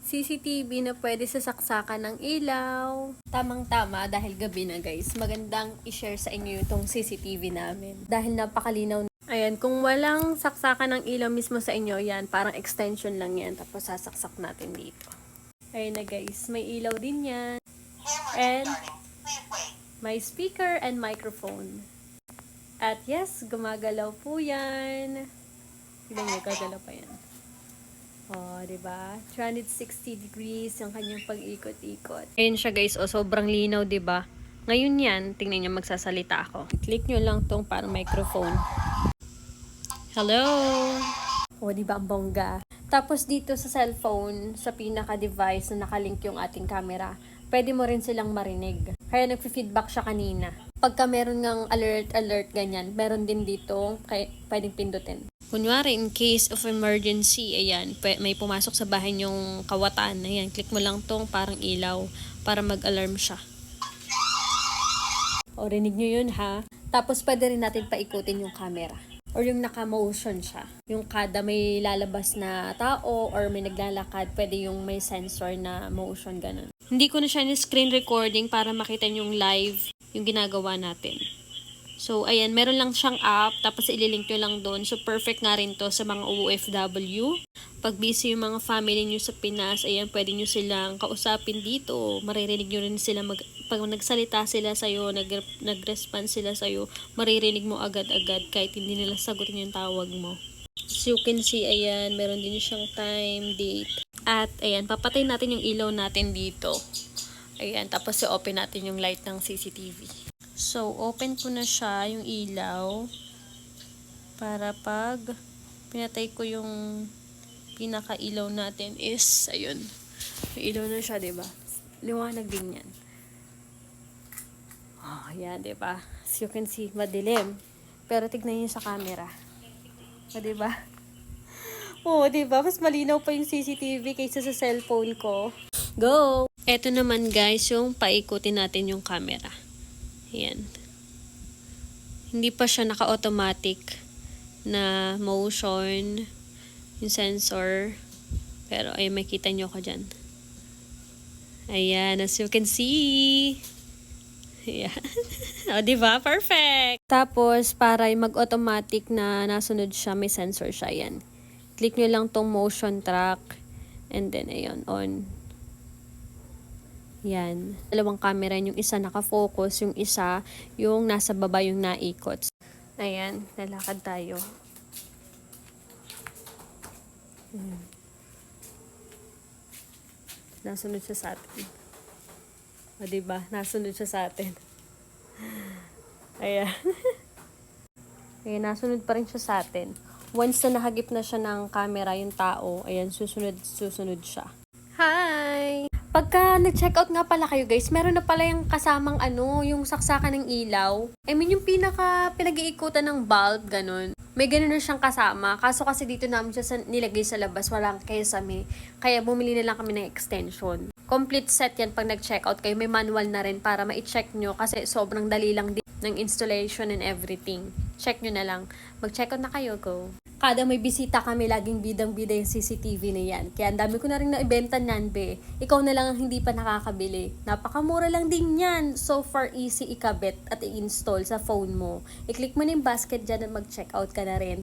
CCTV na pwede sa saksakan ng ilaw. Tamang-tama dahil gabi na guys. Magandang i-share sa inyo itong CCTV namin. Dahil napakalinaw. Ayan, kung walang saksakan ng ilaw mismo sa inyo, yan, parang extension lang yan. Tapos sasaksak natin dito. Ayan na guys, may ilaw din yan. And may speaker and microphone. At yes, gumagalaw po yan. Tignan nyo, gagalaw pa yan. Oh, diba? 360 degrees yung kanyang pag-ikot-ikot. Ayun siya guys, oh, sobrang linaw, diba? Ngayon yan, tingnan nyo, magsasalita ako. Click nyo lang tong parang microphone. Hello! Oh, diba ang bongga? Tapos dito sa cellphone, sa pinaka-device na nakalink yung ating camera, pwede mo rin silang marinig. Kaya nagfi-feedback siya kanina. Pagka meron ngang alert, ganyan, meron din dito, pwedeng pindutin. Kunwari, in case of emergency, ayan, may pumasok sa bahay yung kawatan, ayan, click mo lang tong parang ilaw para mag-alarm siya. O, rinig nyo yun ha. Tapos pwede rin natin paikutin yung camera. Or yung naka-motion siya. Yung kada may lalabas na tao or may naglalakad, pwede yung may sensor na motion, ganun. Hindi ko na siya ni-screen recording para makita yung live yung ginagawa natin. So, ayan, meron lang siyang app, tapos ililink nyo lang doon. So, perfect nga rin to sa mga OFW. Pag busy yung mga family nyo sa Pinas, ayan, pwede nyo silang kausapin dito. Maririnig nyo rin sila, pag nagsalita sila sa'yo, nag-response sila sa'yo, maririnig mo agad-agad kahit hindi nila sagutin yung tawag mo. So, you can see, ayan, meron din siyang time, date. At, ayan, papatay natin yung ilaw natin dito. Ayan, tapos i-open natin yung light ng CCTV. So, open ko na siya, yung ilaw, para pag pinatay ko yung pinaka-ilaw natin is, ayun, may ilaw na siya, diba? Liwanag din yan. Oh, yan, diba? As you can see, madilim. Pero tignan nyo sa camera. O, diba? Oh, diba? Mas malinaw pa yung CCTV kaysa sa cellphone ko. Go! Eto naman guys, yung paikutin natin yung camera. Ayan. Hindi pa siya naka-automatic na motion, yung sensor. Pero ay makita nyo ko dyan. Ayan, as you can see. Ayan. O, diba? Perfect! Tapos, para mag-automatic na nasunod siya, may sensor siya. Ayan. Click nyo lang tong motion track. And then, ayan, on. Yan. Dalawang camera, yung isa nakafocus, yung isa, yung nasa baba yung naikot. Ayan, lalakad tayo. Nasunod siya sa atin. O, diba? Nasunod siya sa atin. Ayan. Ayan, nasunod pa rin siya sa atin. Once na nakagip na siya ng camera, yung tao, ayan, susunod siya. Hi! Pagka nag-checkout nga pala kayo guys, meron na pala yung kasamang yung saksakan ng ilaw. I mean yung pinag-iikutan ng bulb, ganun. May ganun na siyang kasama. Kaso kasi dito namin siya nilagay sa labas, walang kesame. Kaya bumili na lang kami ng extension. Complete set yan pag nag-checkout kayo. May manual na rin para ma-check nyo kasi sobrang dali lang din ng installation and everything. Check nyo na lang. Mag-checkout na kayo, go. Kada may bisita kami, laging bidang-bida yung CCTV na yan. Kaya ang dami ko na rin naibenta niyan, be. Ikaw na lang ang hindi pa nakakabili. Napakamura lang din yan. So far, easy ikabit at i-install sa phone mo. I-click mo na yung basket dyan at mag-checkout ka na rin.